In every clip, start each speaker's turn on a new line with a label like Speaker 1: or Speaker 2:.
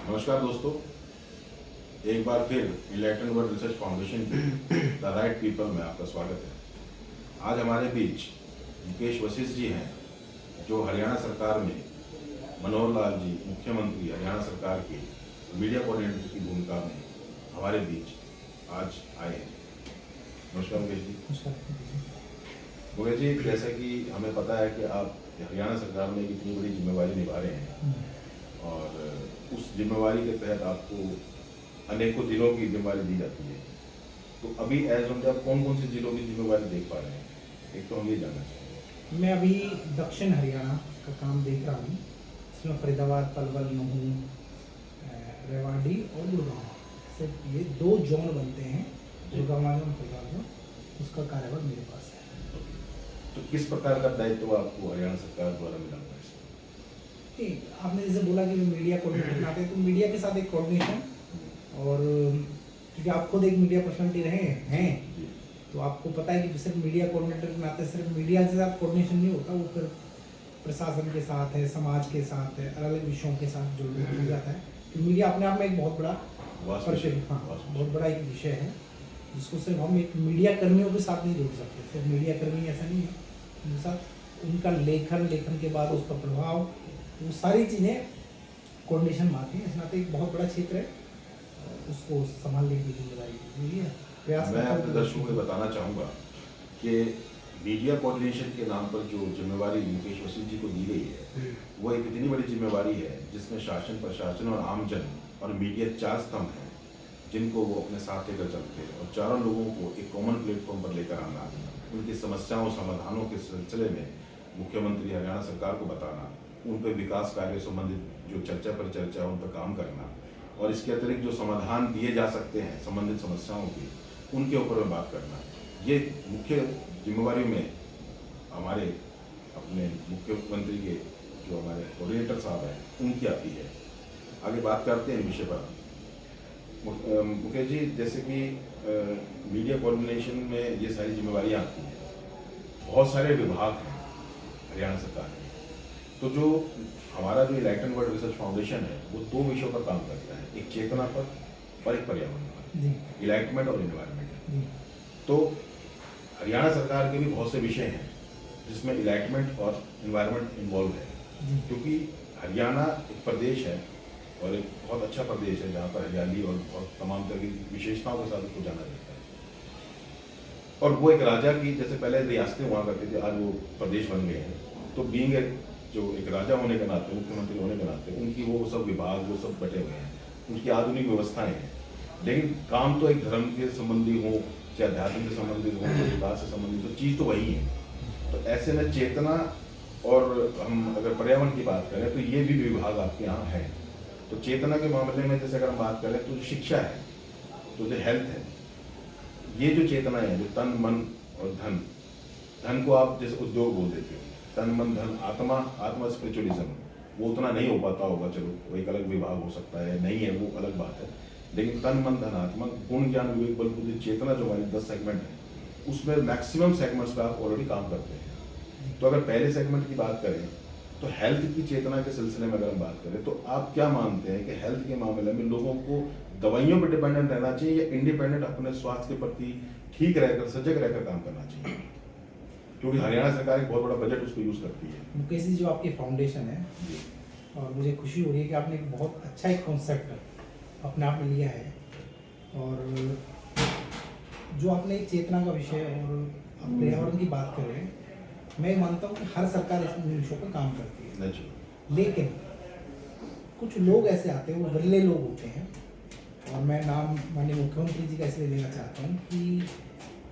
Speaker 1: नमस्कार दोस्तों, एक बार फिर इलेक्ट्रन वर्ल्ड रिसर्च फाउंडेशन की द राइट पीपल में आपका स्वागत है। आज हमारे बीच मुकेश वशिष्ठ जी हैं, जो हरियाणा सरकार में मनोहर लाल जी मुख्यमंत्री हरियाणा सरकार के मीडिया कोऑर्डिनेटर की भूमिका में हमारे बीच आज आए हैं। नमस्कार मुकेश जी। मुकेश जी, जैसा कि हमें पता है कि आप हरियाणा सरकार में एक इतनी बड़ी जिम्मेवारी निभा रहे हैं और उस जिम्मेवारी के तहत आपको अनेकों जिलों की जिम्मेवारी दी जाती है। तो अभी एज ऑन आप कौन कौन सी जिलों की जिम्मेवारी देख पा रहे हैं? एक तो हम ये जानना चाहेंगे।
Speaker 2: मैं अभी दक्षिण हरियाणा का काम देख रहा हूँ। इसमें फरीदाबाद, पलवल, नूहू, रेवाड़ी और गुड़गांव, ऐसे ये 2 जोन बनते हैं। गुड़गांव और फरीदाबाद, उसका कार्यभार मेरे पास है।
Speaker 1: तो किस प्रकार का दायित्व आपको हरियाणा सरकार द्वारा मिला हुआ है?
Speaker 2: आपने जैसे बोला कि मीडिया कोऑर्डिनेटर आते हैं, तो मीडिया के साथ एक कोऑर्डिनेशन, और क्योंकि आप खुद एक मीडिया पर्सनालिटी रहे हैं, तो आपको पता है कि सिर्फ मीडिया कोऑर्डिनेटर के नाते सिर्फ मीडिया के साथ कोऑर्डिनेशन नहीं होता, वो फिर प्रशासन के साथ है, समाज के साथ है, अलग अलग विषयों के साथ जुड़ जाता है। तो मीडिया अपने आप में एक बहुत बड़ा बहुत बड़ा एक विषय है, जिसको सिर्फ हम एक मीडिया कर्मियों के साथ नहीं जोड़ सकते। सिर्फ मीडिया कर्मी ऐसा नहीं है, उनके साथ उनका लेखन के बाद उसका प्रभाव, वो सारी चीज़ें कोऑर्डिनेशन में आती हैं। इस नाते एक बहुत बड़ा क्षेत्र है, उसको संभालने की जिम्मेदारी है। प्रयास
Speaker 1: मैं अपने दर्शकों को बताना चाहूँगा कि मीडिया कोऑर्डिनेशन के नाम पर जो जिम्मेवारी मुकेश वशिष्ठ जी को दी गई है, वो एक इतनी बड़ी जिम्मेवारी है जिसमें शासन, प्रशासन और आमजन और मीडिया 4 स्तंभ हैं, जिनको वो अपने साथ लेकर चलते हैं। और चारों लोगों को एक कॉमन प्लेटफॉर्म पर लेकर आना, उनकी समस्याओं समाधानों के सिलसिले में मुख्यमंत्री हरियाणा सरकार को बताना, उन पर विकास कार्य संबंधित जो चर्चा पर चर्चा, उन पर काम करना, और इसके अतिरिक्त जो समाधान दिए जा सकते हैं संबंधित समस्याओं की, उनके ऊपर में बात करना, ये मुख्य जिम्मेवारी में हमारे अपने मुख्यमंत्री के जो हमारे कोऑर्डिनेटर साहब हैं, उनकी आती है। आगे बात करते हैं विषय पर। मुकेश जी, जैसे कि मीडिया कोऑर्डिनेशन में ये सारी जिम्मेवारियाँ आती हैं, बहुत सारे विभाग हैं हरियाणा सरकार में। तो जो हमारा जो इलेक्ट्रन वर्ल्ड रिसर्च फाउंडेशन है, वो 2 विषयों पर काम करता है, एक चेतना पर और एक पर्यावरण पर, इलाइटमेंट और इन्वायरमेंट। तो हरियाणा सरकार के भी बहुत से विषय हैं जिसमें इलाइटमेंट और इन्वायरमेंट इन्वॉल्व है, क्योंकि हरियाणा एक प्रदेश है और एक बहुत अच्छा प्रदेश है जहाँ पर हरियाली और बहुत तमाम तरह की विशेषताओं के साथ उसको जाना जाता है। और वो एक राजा की, जैसे पहले रियासतें हुआ करती थी, आज वो प्रदेश बन गए हैं। तो बीइंग जो एक राजा होने के नाते, मुख्यमंत्री होने के नाते, उनकी वो सब विभाग वो सब बटे हुए हैं, उनकी आधुनिक व्यवस्थाएं हैं। लेकिन काम तो एक धर्म के संबंधी हो, चाहे अध्यात्म से संबंधित हो, चाहे विकास से संबंधित, तो चीज़ तो वही है। तो ऐसे में चेतना, और हम अगर पर्यावरण की बात करें तो ये भी विभाग आपके यहाँ है। तो चेतना के मामले में जैसे अगर हम बात करें तो जो शिक्षा है, तो जो हेल्थ है, ये जो चेतना है, जो तन मन और धन को आप जैसे उद्योग बोल देते हो, तन मन धन, आत्मा स्पिरिचुअलिज्म, वो उतना नहीं हो पाता होगा, चलो वो एक अलग विभाग हो सकता है, नहीं है वो अलग बात है। लेकिन तन मन धन आत्मा, गुण ज्ञान विवेक बल बुद्धि चेतना, जो हमारी 10 सेगमेंट है, उसमें मैक्सिमम सेगमेंट्स पर आप ऑलरेडी काम करते हैं। तो अगर पहले सेगमेंट की बात करें तो हेल्थ की चेतना के सिलसिले में अगर हम बात करें, तो आप क्या मानते हैं कि हेल्थ के मामले में लोगों को दवाइयों पर डिपेंडेंट रहना चाहिए या इंडिपेंडेंट अपने स्वास्थ्य के प्रति ठीक रहकर, सजग रहकर काम करना चाहिए? क्योंकि हरियाणा सरकार एक बहुत बड़ा बजट उसको यूज करती है।
Speaker 2: मुकेश जी, जो आपकी फाउंडेशन है, और मुझे खुशी हो रही है कि आपने एक बहुत अच्छा एक कॉन्सेप्ट अपने आप में लिया है, और जो आपने एक चेतना का विषय और पर्यावरण की बात कर रहे हैं, मैं मानता हूँ कि हर सरकार इस विषयों पर काम करती है। लेकिन कुछ लोग ऐसे आते हैं, वो विरले लोग होते हैं, और मैं नाम माननीय मुख्यमंत्री जी का इसलिए लेना चाहता हूँ कि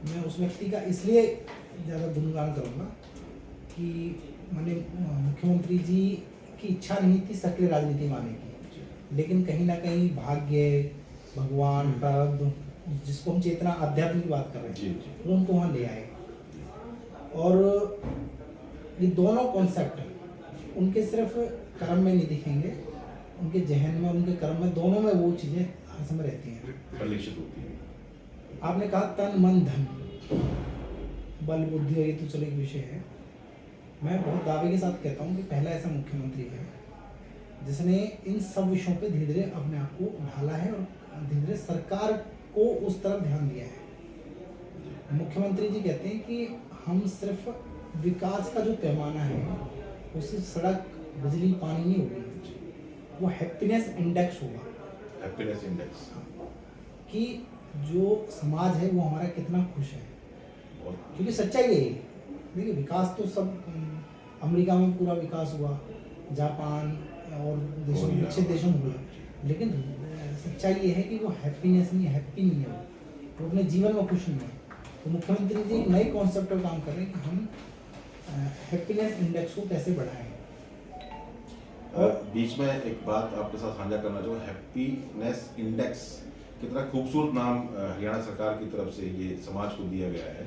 Speaker 2: मैं उस व्यक्ति का इसलिए ज़्यादा गुणगान करूँगा कि माननीय मुख्यमंत्री जी की इच्छा नहीं थी सक्रिय राजनीति में आने की, लेकिन कहीं ना कहीं भाग्य, भगवान, प्रारब्ध, जिसको हम चेतना अध्यात्म की बात कर रहे हैं, वो उनको वहाँ ले आए। और ये दोनों कॉन्सेप्ट उनके सिर्फ कर्म में नहीं दिखेंगे, उनके जहन में, उनके कर्म में, दोनों में वो चीज़ें हर समय रहती हैं,
Speaker 1: परिलक्षित होती है।
Speaker 2: आपने कहा तन मन धन, बल बुद्धि, और ये तो चलो एक विषय है। मैं बहुत दावे के साथ कहता हूँ कि पहला ऐसा मुख्यमंत्री है जिसने इन सब विषयों पे धीरे धीरे अपने आप को ढाला है और धीरे धीरे सरकार को उस तरफ ध्यान दिया है। मुख्यमंत्री जी कहते हैं कि हम सिर्फ विकास का जो पैमाना है वो सिर्फ सड़क, बिजली, पानी नहीं होगी, वो हैप्पीनेस इंडेक्स होगा।
Speaker 1: हैप्पीनेस इंडेक्स
Speaker 2: कि जो समाज है वो हमारा कितना खुश है,
Speaker 1: बहुत
Speaker 2: क्योंकि सच्चाई है ये। देखिए विकास तो सब अमेरिका में पूरा विकास हुआ, जापान और देशों में, विकसित देशों में हुआ, लेकिन सच्चाई ये है कि वो हैप्पीनेस नहीं, हैप्पी नहीं है, वो अपने जीवन में खुश नहीं है। तो मुख्यमंत्री जी नए कॉन्सेप्ट पर काम कर रहे हैं कि हम हैप्पीनेस इंडेक्स को कैसे बढ़ाएं।
Speaker 1: बीच में एक बात आपके साथ साझा करना चाहूँ, हैप्पीनेस इंडेक्स कितना खूबसूरत नाम हरियाणा सरकार की तरफ से ये समाज को दिया गया है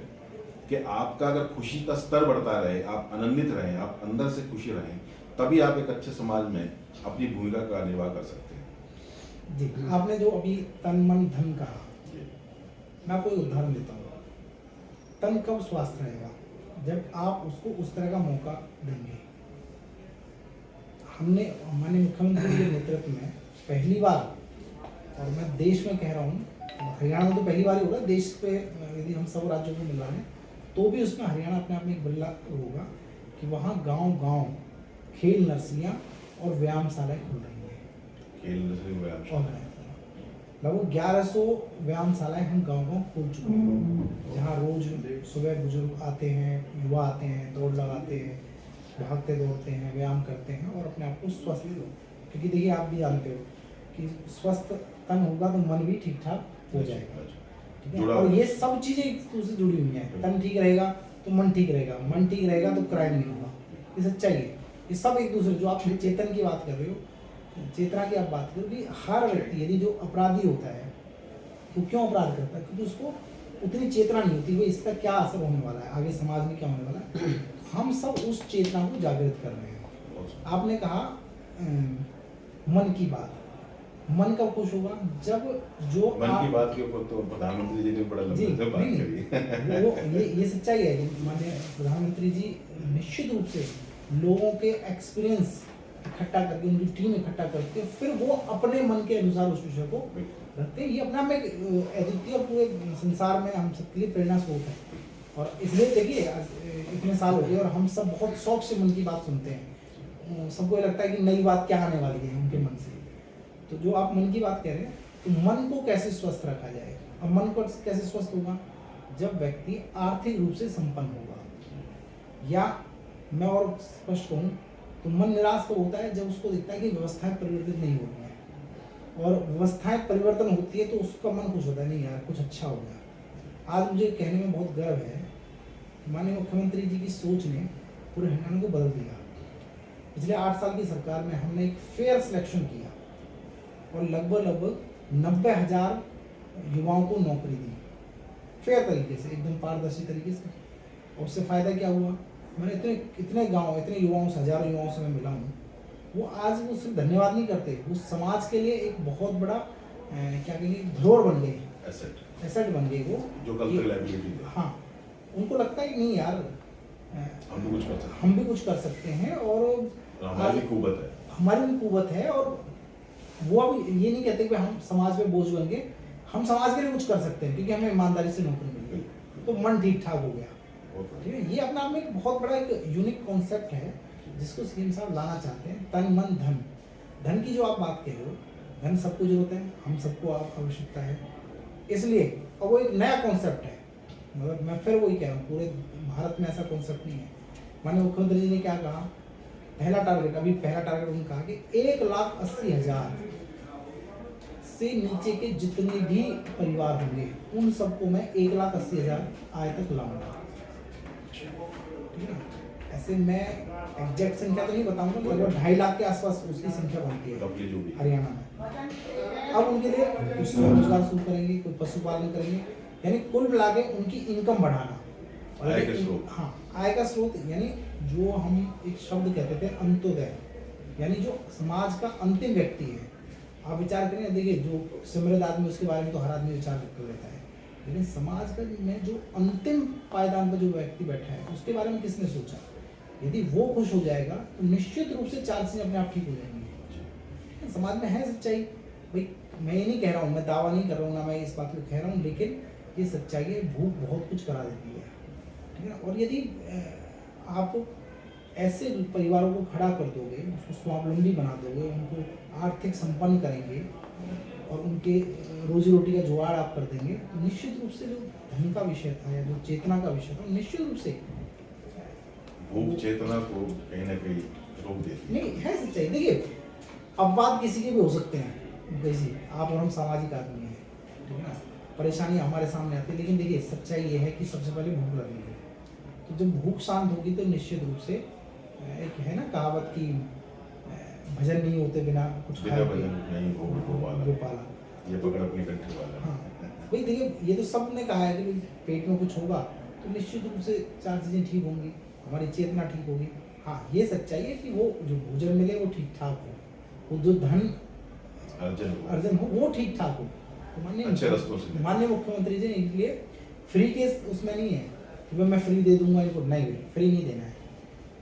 Speaker 1: कि आपका अगर खुशी का स्तर बढ़ता रहे, आप आनंदित रहें, आप अंदर से खुशी रहें, तभी आप एक अच्छे समाज में अपनी भूमिका का निर्वाह कर सकते हैं।
Speaker 2: जी, आपने जो अभी तन मन धन कहा, मैं आपको एक उदाहरण देता हूँ। तन कब स्वस्थ रहेगा? जब आप उसको उस तरह का मौका देंगे। हमने माननीय मुख्यमंत्री के नेतृत्व में पहली बार, और मैं देश में कह रहा हूँ, हरियाणा में तो पहली बार ही होगा, देश पे यदि हम सब राज्यों को मिला है तो भी उसमें हरियाणा अपने आप में एक बल्ला होगा कि वहाँ गांव-गांव खेल नर्सरियाँ और व्यायामशालाएं खुल रही हैं।
Speaker 1: खेल नर्सरी व्यायामशाला
Speaker 2: लगभग 1100 व्यायामशालाएं हम गांव-गांव खोल चुके हैं, जहाँ रोज सुबह बुजुर्ग आते हैं, युवा आते हैं, दौड़ लगाते हैं, भागते दौड़ते हैं, व्यायाम करते हैं और अपने आप को स्वस्थ, क्योंकि देखिए आप भी जानते हो कि स्वस्थ तन होगा तो मन भी ठीक ठाक हो जाएगा, ठीक है। और ये सब चीज़ें एक दूसरे से जुड़ी हुई हैं। तन ठीक रहेगा तो मन ठीक रहेगा, मन ठीक रहेगा तो क्राइम नहीं होगा, ये सच्चाई है। ये सब एक दूसरे, जो आप चेतन की बात कर रहे हो, चेतना की आप बात कर रहे हो, कि हर व्यक्ति यदि जो अपराधी होता है वो क्यों अपराध करता है? क्योंकि उसको उतनी चेतना नहीं होती वो इसका क्या असर होने वाला है, आगे समाज में क्या होने वाला है। हम सब उस चेतना को जागृत कर रहे हैं। आपने कहा मन की बात, मन कब खुश होगा? जब जो
Speaker 1: मन की बात के ऊपर तो प्रधानमंत्री जी ने बड़ा लंबे से बात करी।
Speaker 2: वो ये सच्चाई है कि माननीय प्रधानमंत्री जी निश्चित रूप से लोगों के एक्सपीरियंस इकट्ठा करके, उनकी टीम इकट्ठा करके फिर वो अपने मन के अनुसार उस विषय को रखते हैं। ये अपने आप में अद्वितीय और पूरे संसार में हम सबके लिए प्रेरणा स्रोत है। और इसलिए देखिए इतने साल हो गए और हम सब बहुत शौक से मन की बात सुनते हैं। सबको लगता है कि नई बात क्या आने वाली है उनके मन से। तो जो आप मन की बात कह रहे हैं, तो मन को कैसे स्वस्थ रखा जाए? और मन को कैसे स्वस्थ होगा? जब व्यक्ति आर्थिक रूप से संपन्न होगा, या मैं और स्पष्ट कहूँ तो मन निराश तो होता है जब उसको दिखता है कि व्यवस्थाएं परिवर्तित नहीं हो रही हैं, और व्यवस्थाएं परिवर्तन होती है तो उसका मन खुश होता है, नहीं यार कुछ अच्छा हो गया। आज मुझे कहने में बहुत गर्व है, माननीय मुख्यमंत्री जी की सोच ने पूरे हरियाणा को बदल दिया। पिछले 8 साल की सरकार में हमने एक फेयर सिलेक्शन किया और लगभग 90,000 युवाओं को नौकरी दी, फेयर तरीके से, एकदम पारदर्शी तरीके से। और उससे फ़ायदा क्या हुआ? मैंने इतने गांव, इतने युवाओं से, हजारों युवाओं से मैं मिला हूँ, वो आज वो सिर्फ धन्यवाद नहीं करते, वो समाज के लिए एक बहुत बड़ा क्या कहेंगे, धरोहर बन गई, एसेट बन गई वो,
Speaker 1: जो कल तक लायबिलिटी है।
Speaker 2: हाँ, उनको लगता है कि नहीं यार हम भी कुछ कर सकते हैं और
Speaker 1: हमारी कुव्वत है,
Speaker 2: हमारी भी कुव्वत है। और वो अब ये नहीं कहते कि हम समाज पे बोझ बन गए, हम समाज के लिए कुछ कर सकते हैं क्योंकि हमें ईमानदारी से नौकरी मिल गई, तो मन ठीक ठाक हो गया। ठीक है, ये अपने आप में एक बहुत बड़ा एक यूनिक कॉन्सेप्ट है जिसको सीएम साहब लाना चाहते हैं। तन मन धन, धन की जो आप बात कह रहे हो, धन सबको जरूरत है, हम सबको आवश्यकता है, इसलिए और वो एक नया कॉन्सेप्ट है। मतलब मैं फिर वही कह रहा हूँ, पूरे भारत में ऐसा कॉन्सेप्ट नहीं है। माननीय मुख्यमंत्री जी ने क्या कहा, पहला टारगेट उन्होंने कहा कि 1,80,000 से नीचे के जितने भी परिवार होंगे उन सबको मैं 1,80,000 आय तक लाऊंगा। ठीक है, ऐसे मैं एग्जैक्ट संख्या तो नहीं बताऊंगा, लगभग 2.5 लाख के आसपास उसकी संख्या बनती है हरियाणा में। अब उनके लिए कुछ स्वरोजगार शुरू करेंगे, कोई पशुपालन करेंगे, यानी कुल मिला के उनकी इनकम बढ़ाना,
Speaker 1: आय का स्रोत।
Speaker 2: हाँ, आय का स्रोत, यानी जो हम एक शब्द कहते थे अंत्योदय, यानी जो समाज का अंतिम व्यक्ति है। आप विचार करें, देखिए जो समृद्ध आदमी उसके बारे में तो हर आदमी विचार कर लेता है, लेकिन समाज का में जो अंतिम पायदान पर जो व्यक्ति बैठा है उसके बारे में किसने सोचा? यदि वो खुश हो जाएगा तो निश्चित रूप से 4 चीजें अपने आप ठीक हो जाएंगी। समाज में है सच्चाई। भाई मैं ये नहीं कह रहा हूँ, मैं दावा नहीं कर रहा हूँ, ना मैं इस बात को कह रहा हूँ, लेकिन ये सच्चाई है, भूख बहुत कुछ करा देती है, ठीक है ना। और यदि आप ऐसे परिवारों को खड़ा कर दोगे, उसको स्वावलंबी बना दोगे, उनको आर्थिक संपन्न करेंगे और उनके रोजी रोटी का जुगाड़ आप कर देंगे, तो निश्चित रूप से जो धन का विषय था या जो चेतना का विषय था, निश्चित रूप से
Speaker 1: भूख चेतना को कहीं ना कहीं रोक देती है।
Speaker 2: नहीं है सच्चाई। देखिए अपवाद किसी के भी हो सकते हैं, वैसे आप और हम सामाजिक आदमी हैं, ठीक है ना, परेशानी हमारे सामने आती है, लेकिन देखिए सच्चाई ये है कि सबसे पहले भूख लगेगी। तो जब भूख शांत होगी तो निश्चित रूप से एक है ना कहावत की, भजन नहीं होते बिना कुछ
Speaker 1: बिना
Speaker 2: खाए
Speaker 1: भजन नहीं
Speaker 2: पिए, गोपाला।
Speaker 1: ये पकड़ अपनी कंट्री वाला।
Speaker 2: हाँ भाई देखिए ये तो सब ने कहा है कि भाई पेट में कुछ होगा तो निश्चित रूप से चार चीज़ें ठीक होंगी, हमारी चेतना ठीक होगी। हाँ ये सच्चाई है कि वो जो भोजन मिले वो ठीक ठाक हो, वो जो धन अर्जन हो वो ठीक ठाक हो। तो माननीय मुख्यमंत्री जी ने इसलिए फ्री के उसमें नहीं है कि भाई मैं फ्री दे दूंगा इनको, नहीं भाई फ्री नहीं देना है,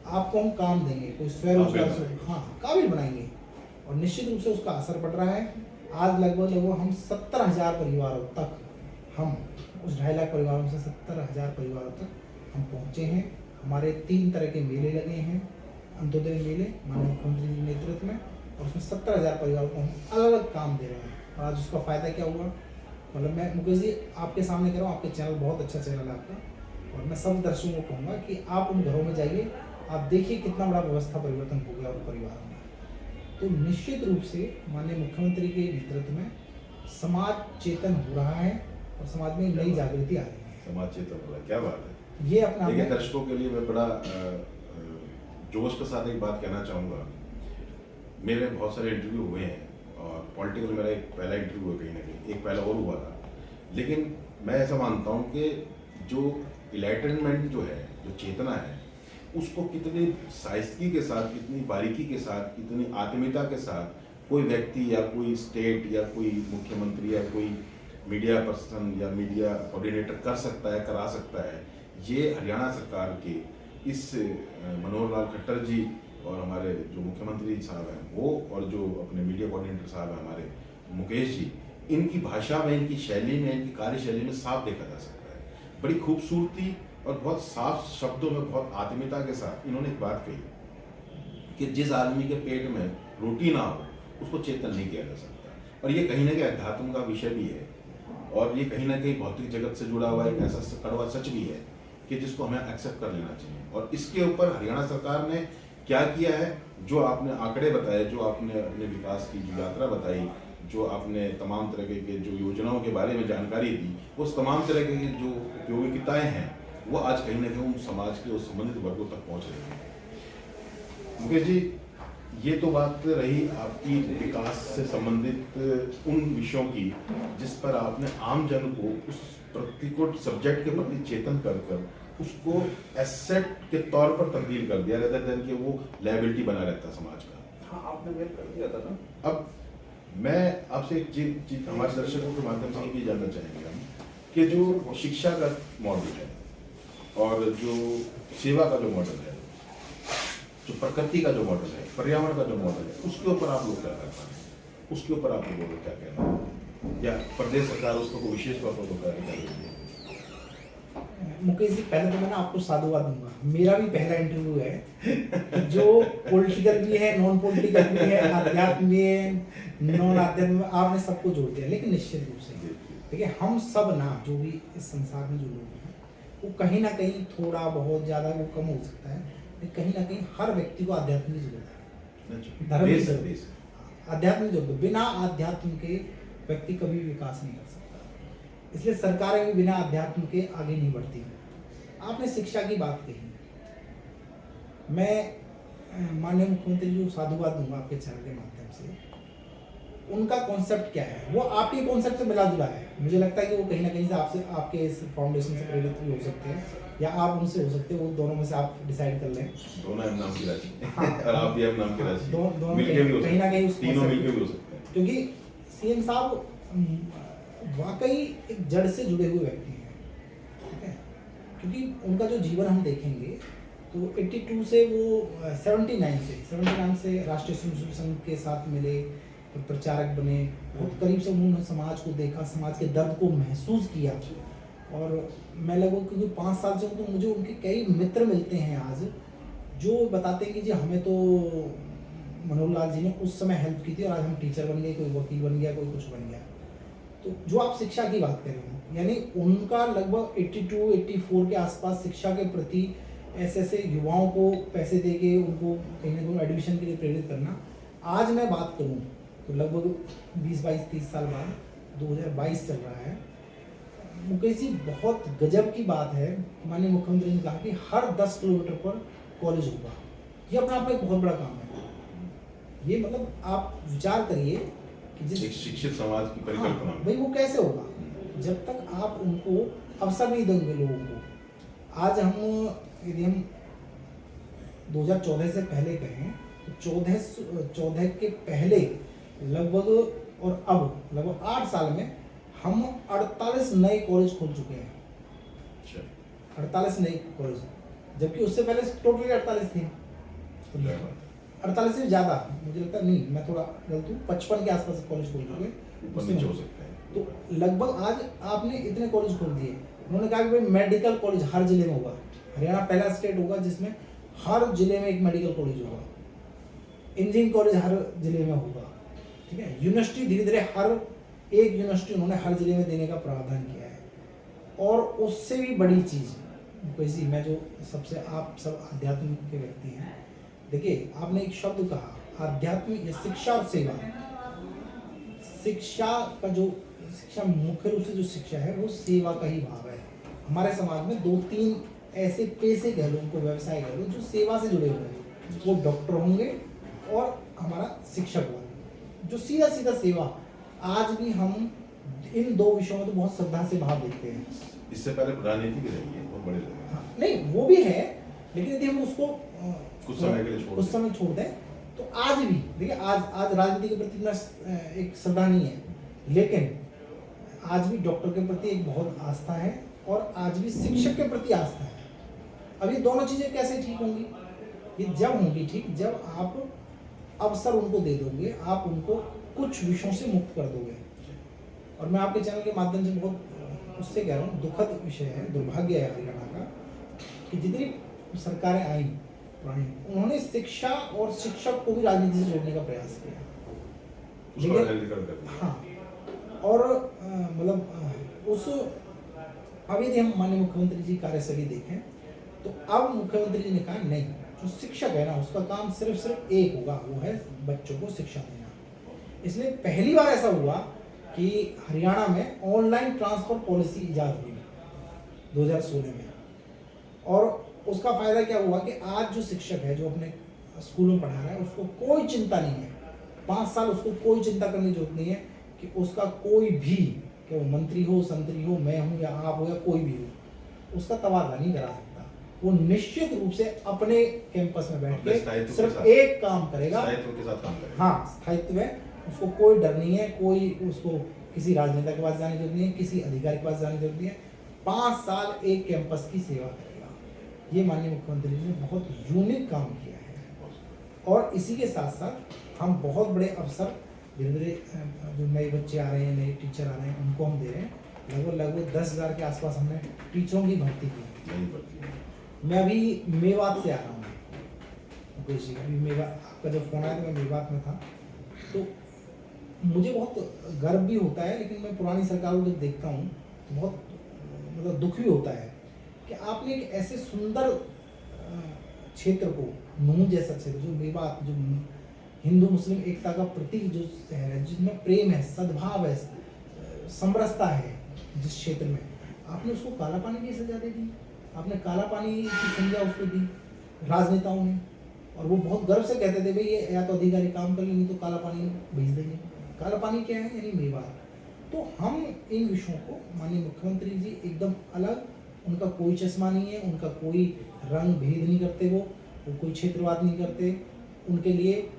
Speaker 2: आपको हम काम देंगे, कोई स्वरोजगार से हाँ काबिल बनाएंगे, और निश्चित रूप से उसका असर पड़ रहा है। आज लगभग हम 70,000 परिवारों तक, हम उस 2.5 लाख परिवारों से 70,000 परिवारों तक हम पहुँचे हैं। हमारे 3 तरह के मेले लगे हैं, अंत्योदय मेले माननीय मुख्यमंत्री जी के नेतृत्व में, और उसमें 70,000 परिवारों को हम अलग अलग काम दे रहे हैं। और आज उसका फ़ायदा क्या हुआ, मतलब मैं मुकेश जी आपके सामने कह रहा हूँ, आपके चैनल बहुत अच्छा चैनल है आपका, और मैं सब दर्शकों को कहूँगा कि आप उन घरों में जाइए, आप देखिए कितना बड़ा व्यवस्था परिवर्तन हो गया उन परिवारों में। तो निश्चित रूप से माननीय मुख्यमंत्री के नेतृत्व में समाज चेतन हो रहा है और समाज में नई जागृति आ रही है।
Speaker 1: समाज चेतन हो रहा है, क्या बात है।
Speaker 2: ये अपना
Speaker 1: देखिए दर्शकों के लिए मैं बड़ा जोश के साथ एक बात कहना चाहूँगा। मेरे बहुत सारे इंटरव्यू हुए हैं और पॉलिटिकल मेरा एक पहला इंटरव्यू है, कहीं ना कहीं एक पहला और हुआ था, लेकिन मैं ऐसा मानता हूँ कि जो इलाइटनमेंट जो है, जो चेतना है, उसको कितनी साइंसगी के साथ, कितनी बारीकी के साथ, कितनी आत्मीयता के साथ कोई व्यक्ति या कोई स्टेट या कोई मुख्यमंत्री या कोई मीडिया पर्सन या मीडिया कोऑर्डिनेटर कर सकता है, करा सकता है, ये हरियाणा सरकार के इस मनोहर लाल खट्टर जी और हमारे जो मुख्यमंत्री साहब हैं वो, और जो अपने मीडिया कोऑर्डिनेटर साहब हैं हमारे मुकेश जी, इनकी भाषा में, इनकी शैली में, इनकी कार्यशैली में साफ देखा जा सकता है। बड़ी खूबसूरती और बहुत साफ शब्दों में, बहुत आत्मीयता के साथ इन्होंने एक बात कही कि जिस आदमी के पेट में रोटी ना हो उसको चेतन नहीं किया जा सकता। और ये कहीं ना कहीं अध्यात्म का विषय भी है, और ये कहीं ना कहीं भौतिक जगत से जुड़ा हुआ एक ऐसा कड़वा सच भी है कि जिसको हमें एक्सेप्ट कर लेना चाहिए। और इसके ऊपर हरियाणा सरकार ने क्या किया है, जो आपने आंकड़े बताए, जो आपने अपने विकास की जो यात्रा बताई, जो आपने तमाम तरह के जो योजनाओं के बारे में जानकारी दी, उस तमाम तरह के जो उपयोगिताएं हैं वो आज कहीं ना कहीं उन समाज के उस संबंधित वर्गों तक पहुंच रही है। मुकेश जी, ये तो बात रही आपकी विकास से संबंधित उन विषयों की जिस पर आपने आम जन को उस प्रतिकूल सब्जेक्ट के प्रति चेतन कर उसको एसेट के तौर पर तब्दील कर दिया, रेदर देन कि वो लायबिलिटी बना रहता समाज का।
Speaker 3: हाँ, आपने मेल कर दिया था ना।
Speaker 1: अब मैं आपसे एक चीज हमारे दर्शकों के माध्यम से ये जानना चाहेंगे हम कि जो शिक्षा का मॉडल है और जो सेवा का जो मॉडल है, जो प्रकृति का जो मॉडल है, पर्यावरण का जो मॉडल है, उसके ऊपर आप लोग क्या कर पाए, उसके ऊपर आप लोगों को क्या कहना है, या प्रदेश सरकार उसको विशेष तौर पर क्या करेगी?
Speaker 2: मुकेश जी, पहले तो मैं ना आपको साधुवाद दूंगा, मेरा भी पहला इंटरव्यू है जो पॉलिटिकल भी है, नॉन पॉलिटिकल भी है, आध्यात्म भी है, नॉन आध्यात्म, आपने सबको जोड़ दिया। लेकिन निश्चित रूप से देखिए हम सब ना, जो भी इस संसार में जो लोग हैं, वो कहीं ना कहीं थोड़ा बहुत ज़्यादा वो कम हो सकता है, लेकिन कहीं ना कहीं हर व्यक्ति को अध्यात्म की जरूरत है, धर्म की जरूरत है, अध्यात्म की जरूरत है। बिना अध्यात्म के व्यक्ति कभी विकास नहीं कर सकता, इसलिए सरकारें भी बिना अध्यात्म के आगे नहीं बढ़ती। आपने शिक्षा की बात कही, मैं माननीय मुख्यमंत्री जी को साधुवाद दूंगा आपके चैनल के माध्यम से। उनका कॉन्सेप्ट क्या है, वो आपके कॉन्सेप्ट से मिला जुला है। मुझे लगता है कि वो कहीं ना कहीं से आपसे, आपके इस फाउंडेशन से प्रेरित भी हो सकते हैं, या आप उनसे हो सकते हैं, वो दोनों में से आप डिसाइड कर लें।
Speaker 1: दोनों एम नाम की राशि और आप भी एम नाम की राशि,
Speaker 2: दोनों
Speaker 1: मिलके भी हो
Speaker 2: कहीं ना कहीं
Speaker 1: सकते हैं, तीनों मिलके भी हो सकते हैं।
Speaker 2: क्योंकि सीएम साहब वाकई एक जड़ से जुड़े हुए व्यक्ति हैं, ठीक है, क्योंकि उनका जो जीवन हम देखेंगे तो 82 से वो 79 से राष्ट्रीय स्वयं संघ के साथ मिले, प्रचारक बने, बहुत करीब से उन्होंने समाज को देखा, समाज के दर्द को महसूस किया। और मैं लगभग क्योंकि 5 साल से हूँ तो मुझे उनके कई मित्र मिलते हैं आज, जो बताते हैं कि जी हमें तो मनोहर लाल जी ने उस समय हेल्प की थी और आज हम टीचर बन गए, कोई वकील बन गया, कोई कुछ बन गया। तो जो आप शिक्षा की बात करें, यानी उनका लगभग 82-84 के आसपास शिक्षा के प्रति ऐसे युवाओं को पैसे दे के उनको कहीं ना कहीं एडमिशन के लिए प्रेरित करना। आज मैं बात करूं तो लगभग 20-22-30 साल बाद 2022 चल रहा है। मुकेश जी, बहुत गजब की बात है, माननीय मुख्यमंत्री ने कहा कि हर 10 किलोमीटर पर कॉलेज होगा। ये अपने आप में एक बहुत बड़ा काम है। ये मतलब आप विचार करिए कि जिस
Speaker 1: एक शिक्षित समाज की परिकल्पना
Speaker 2: भाई वो कैसे होगा जब तक आप उनको अवसर नहीं देंगे लोगों को। आज यदि हम 2014 से पहले कहें तो 14 के पहले लगभग और अब लगभग 8 साल में हम 48 नए कॉलेज खोल चुके हैं।
Speaker 1: अच्छा।
Speaker 2: 48 नए कॉलेज, जबकि उससे पहले टोटली 48 थे। 48 से ज़्यादा मुझे लगता है, नहीं मैं थोड़ा गलत हूँ, 55 के आसपास कॉलेज खोल चुके
Speaker 1: ऊपर नीचे हो सकता है।
Speaker 2: तो लगभग आज आपने इतने कॉलेज खोल दिए। उन्होंने कहा कि भाई मेडिकल कॉलेज हर जिले में होगा। हरियाणा पहला स्टेट होगा जिसमें हर जिले में एक मेडिकल कॉलेज होगा। इंजीनियरिंग कॉलेज हर जिले में होगा, ठीक है। यूनिवर्सिटी धीरे धीरे हर एक यूनिवर्सिटी उन्होंने हर जिले में देने का प्रावधान किया है। और उससे भी बड़ी चीज़ मुकेश जी, मैं जो सबसे, आप सब आध्यात्म के व्यक्ति हैं, देखिए आपने एक शब्द कहा आध्यात्म या शिक्षा और सेवा। शिक्षा का जो शिक्षा मुख्य रूप से जो शिक्षा है वो सेवा का ही भाव है। हमारे समाज में 2-3 ऐसे पेशे कह लो, उनको व्यवसाय कह लो, जो सेवा से जुड़े हुए हैं। वो डॉक्टर होंगे और हमारा शिक्षक होगा, जो सीधा सीधा सेवा। आज भी हम इन 2 विषयों में तो बहुत श्रद्धा से भाव देखते हैं।
Speaker 1: इससे पहले राजनीति भी रही है बहुत बड़े लोग।
Speaker 2: नहीं वो भी है, लेकिन यदि हम उसको
Speaker 1: कुछ समय के लिए
Speaker 2: छोड़ दें तो आज भी देखिए, आज राजनीति के प्रति इतना एक श्रद्धा नहीं है, लेकिन आज भी डॉक्टर के प्रति एक बहुत आस्था है और आज भी शिक्षक के प्रति आस्था है। अब ये दोनों चीज़ें कैसे ठीक होंगी? ये जब होंगी ठीक जब आप अवसर उनको दे दोगे, आप उनको कुछ विषयों से मुक्त कर दोगे। और मैं आपके चैनल के माध्यम से बहुत उससे कह रहा हूँ, दुखद विषय है, दुर्भाग्य है हरियाणा का कि जितनी सरकारें आई पुरानी, उन्होंने शिक्षा और शिक्षक को भी राजनीति से जोड़ने का प्रयास किया। लेकिन हाँ, और मतलब उस अब यदि हम माननीय मुख्यमंत्री जी कार्यशैली देखें तो अब मुख्यमंत्री जी ने कहा नहीं, जो शिक्षक है ना उसका काम सिर्फ एक होगा, वो है बच्चों को शिक्षा देना। इसलिए पहली बार ऐसा हुआ कि हरियाणा में ऑनलाइन ट्रांसफर पॉलिसी इजाद हुई 2016 में। और उसका फायदा क्या हुआ कि आज जो शिक्षक है जो अपने स्कूलों में पढ़ा रहा है उसको कोई चिंता नहीं है, 5 साल उसको कोई चिंता करने की जरूरत नहीं है कि उसका कोई भी, कि वो मंत्री हो, संतरी हो, मैं हूँ या आप हो या कोई भी हो, उसका तबादला नहीं करा सकता। वो निश्चित रूप से अपने कैंपस में बैठ के सिर्फ एक काम करेगा,
Speaker 1: स्थायित्व के साथ काम करेगा।
Speaker 2: हाँ, स्थायित्व है, उसको कोई डर नहीं है, कोई उसको किसी राजनेता के पास जाने की जरूरत नहीं है, किसी अधिकारी के पास जाने की जरूरत नहीं है। 5 साल एक कैंपस की सेवा करेगा। ये माननीय मुख्यमंत्री जी ने बहुत यूनिक काम किया है। और इसी के साथ साथ हम बहुत बड़े अवसर धीरे धीरे, जो नए बच्चे आ रहे हैं, नए टीचर आ रहे हैं, उनको हम दे रहे हैं। लगभग 10,000 के आसपास हमने टीचरों की भर्ती की। मैं अभी मेवात से आ रहा हूँ मुकेश जी, अभी आपका जब फोन आया तो मैं मेवात में था। तो मुझे बहुत गर्व भी होता है, लेकिन मैं पुरानी सरकार को जब देखता हूँ तो बहुत मतलब दुख भी होता है कि आपने एक ऐसे सुंदर क्षेत्र को, नूह जैसा क्षेत्र, जो मेवात, जो हिंदू मुस्लिम एकता का प्रतीक जो शहर है, जिसमें प्रेम है, सद्भाव है, समरसता है, जिस क्षेत्र में आपने उसको काला पानी की सजा दे दी। आपने काला पानी की संज्ञा उसको दी राजनेताओं ने, और वो बहुत गर्व से कहते थे भाई ये या तो अधिकारी काम कर लेंगे तो काला पानी भेज देंगे। काला पानी क्या है? यानी मेवात। तो हम इन विषयों को माननीय मुख्यमंत्री जी एकदम अलग, उनका कोई चश्मा नहीं है, उनका कोई रंग भेद नहीं करते, वो कोई क्षेत्रवाद नहीं करते। उनके लिए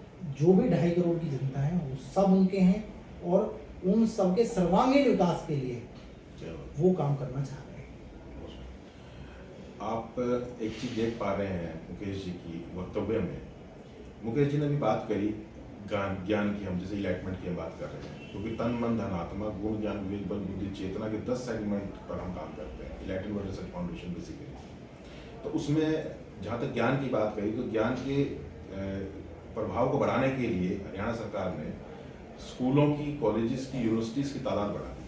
Speaker 2: जो भी 2.5 करोड़ की जनता है वो सब उनके हैं, और उन सबके सर्वांगीण विकास के लिए वो काम करना चाह रहे हैं।
Speaker 1: आप एक चीज़ देख पा रहे हैं मुकेश जी की वक्तव्य में। मुकेश जी ने भी बात करी ज्ञान की हम जैसे इलाइटमेंट की हम बात कर रहे हैं, क्योंकि तन मन धन आत्मा गुण ज्ञान विवेक बल बुद्धि चेतना के 10 सेगमेंट पर हम काम करते हैं, इलाइटमेंट रिसर्च फाउंडेशन बेसिकली। तो उसमें जहाँ तक ज्ञान की बात करी तो ज्ञान के प्रभाव को बढ़ाने के लिए हरियाणा सरकार ने स्कूलों की, कॉलेजेस की, यूनिवर्सिटीज़ की तादाद बढ़ा दी,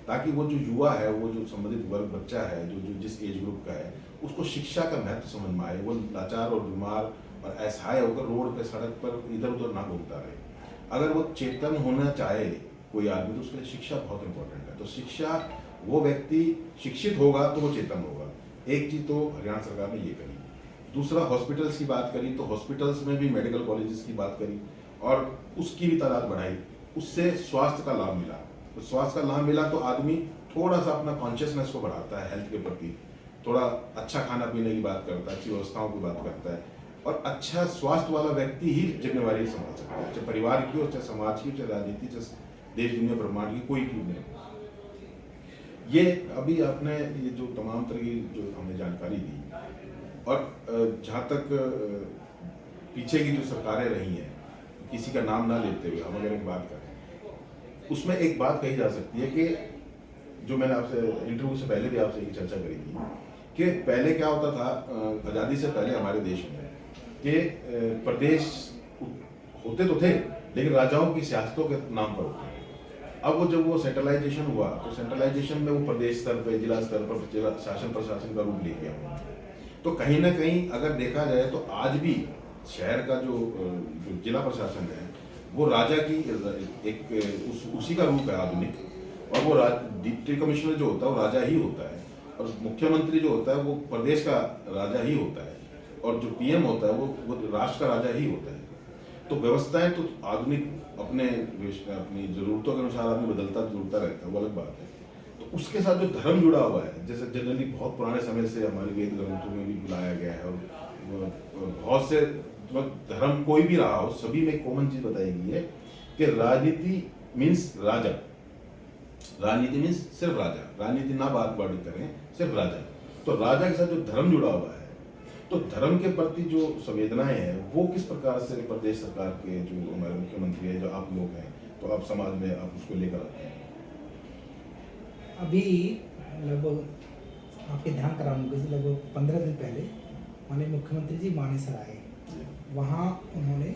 Speaker 1: ताकि वो जो युवा है, वो जो संबंधित वर्ग बच्चा है, जो जिस एज ग्रुप का है, उसको शिक्षा का महत्व समझ में आए, वो लाचार और बीमार और असहाय होकर रोड पे, सड़क पर इधर उधर ना घूमता रहे। अगर वो चेतन होना चाहे कोई आदमी, तो उसके लिए शिक्षा बहुत इंपॉर्टेंट है। तो शिक्षा, वो व्यक्ति शिक्षित होगा तो वो चेतन होगा। एक चीज़ तो हरियाणा सरकार ने ये करी। दूसरा, हॉस्पिटल्स की बात करी तो हॉस्पिटल्स में भी मेडिकल कॉलेजेस की बात करी और उसकी भी तादाद बढ़ाई। उससे स्वास्थ्य का लाभ मिला। तो स्वास्थ्य का लाभ मिला तो आदमी थोड़ा सा अपना कॉन्शियसनेस को बढ़ाता है हेल्थ के प्रति, थोड़ा अच्छा खाना पीने की बात करता है, अच्छी व्यवस्थाओं की बात करता है, और अच्छा स्वास्थ्य वाला व्यक्ति ही जिम्मेवारी संभाल सकता है, चाहे परिवार की हो, चाहे समाज की हो, चाहे राजनीति, चाहे देश दुनिया ब्रह्मांड की, कोई की नहीं। ये अभी आपने ये जो तमाम तरह की जो हमें जानकारी दी, और जहाँ तक पीछे की जो सरकारें रही हैं, किसी का नाम ना लेते हुए हम अगर एक बात करें, उसमें एक बात कही जा सकती है कि जो मैंने आपसे इंटरव्यू से पहले भी आपसे एक चर्चा करी थी कि पहले क्या होता था, आज़ादी से पहले हमारे देश में कि प्रदेश होते तो थे, लेकिन राजाओं की सियासतों के नाम पर होते थे। अब जब वो सेंट्रलाइजेशन हुआ, तो सेंट्रलाइजेशन में वो प्रदेश स्तर पर, जिला स्तर पर जिला शासन प्रशासन का रूप ले लिया। तो कहीं ना कहीं अगर देखा जाए तो आज भी शहर का जो जिला प्रशासन है, वो राजा की उसी का रूप है आधुनिक, और वो डिप्टी कमिश्नर जो होता है वो राजा ही होता है, और मुख्यमंत्री जो होता है वो प्रदेश का राजा ही होता है, और जो पीएम होता है वो राष्ट्र का राजा ही होता है। तो व्यवस्थाएं तो आधुनिक अपनी ज़रूरतों के अनुसार आदमी जुड़ता रहता है, वो अलग बात है। तो उसके साथ जो धर्म जुड़ा हुआ है, जैसे जनरली बहुत पुराने समय से हमारे वेद ग्रंथों में भी बुलाया गया है, और बहुत से धर्म कोई भी रहा हो, सभी में कॉमन चीज बताई गई है कि राजनीति मीन्स राजा, राजनीति मीन्स सिर्फ राजा, राजनीति ना बात करें, सिर्फ राजा। तो राजा के साथ जो धर्म जुड़ा हुआ है, तो धर्म के प्रति जो संवेदनाएं हैं, वो किस प्रकार से प्रदेश सरकार के जो हमारे मुख्यमंत्री है, जो आप लोग हैं, तो आप समाज में आप उसको लेकर आते हैं?
Speaker 2: अभी लगभग आपके ध्यान कराऊंगा, लगभग 15 दिन पहले माननीय मुख्यमंत्री जी मानेसर आए। वहाँ उन्होंने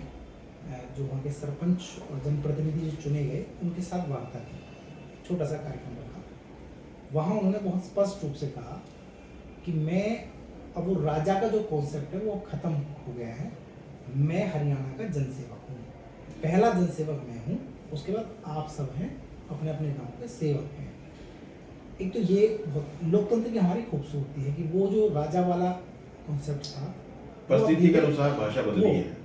Speaker 2: जो वहाँ के सरपंच और जनप्रतिनिधि जो चुने गए, उनके साथ वार्ता की, छोटा सा कार्यक्रम रखा। वहाँ उन्होंने बहुत स्पष्ट रूप से कहा कि मैं, अब वो राजा का जो कॉन्सेप्ट है वो खत्म हो गया है, मैं हरियाणा का जनसेवक हूँ, पहला जनसेवक मैं हूँ, उसके बाद आप सब हैं अपने अपने गांव के सेवक हैं। एक तो ये लोकतंत्र की हमारी खूबसूरती है कि वो जो राजा वाला कॉन्सेप्ट था,
Speaker 1: परिस्थिति के अनुसार भाषा बदली है।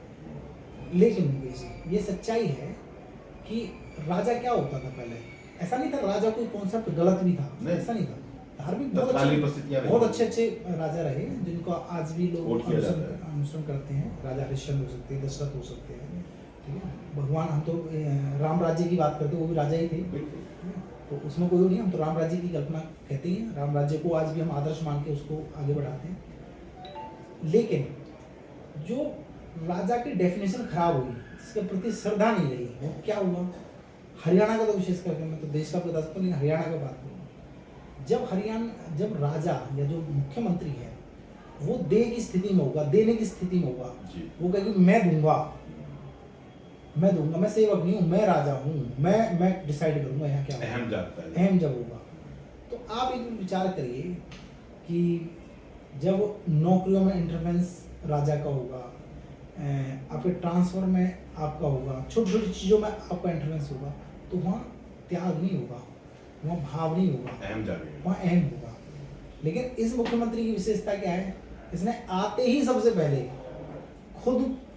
Speaker 2: लेकिन ये सच्चाई है कि राजा क्या होता था पहले, ऐसा नहीं था राजा कोई कॉन्सेप्ट गलत भी था, ऐसा नहीं था। धार्मिक बहुत अच्छे राजा रहे जिनको आज भी लोग अनुसरण करते हैं। राजा हरिश्चंद्र हो सकते हैं, दशरथ हो सकते हैं, ठीक है। भगवान, हम तो राम राज्य की बात करते हैं, वो भी राजा ही थे, तो उसमें कोई नहीं, हम तो राम राज्य की कल्पना कहते हैं। राम राज्य को आज भी हम आदर्श मान के उसको आगे बढ़ाते हैं। लेकिन जो राजा की डेफिनेशन खराब हुई, जिसके प्रति श्रद्धा नहीं रही, वो क्या हुआ? हरियाणा का तो विशेष करके, मैं तो देश का बता सकता हूँ, लेकिन हरियाणा का बात करूँ, जब राजा या जो मुख्यमंत्री है वो दे की स्थिति में होगा, देने की स्थिति में होगा, वो कहेगी मैं दूंगा, मैं सेवक नहीं हूँ, मैं राजा हूँ, मैं डिसाइड करूंगा यहाँ क्या
Speaker 1: अहम जाता है,
Speaker 2: अहम जब होगा। तो आप एक विचार करिए कि जब नौकरियों में इंटरफेरेंस राजा का होगा, आपके ट्रांसफर में आपका होगा, छोटी छोटी चीज़ों में आपका इंटरफेरेंस होगा, तो वहाँ त्याग नहीं होगा, वहाँ भाव नहीं होगा, वहाँ अहम होगा। लेकिन इस मुख्यमंत्री की विशेषता क्या है? इसने आते ही सबसे पहले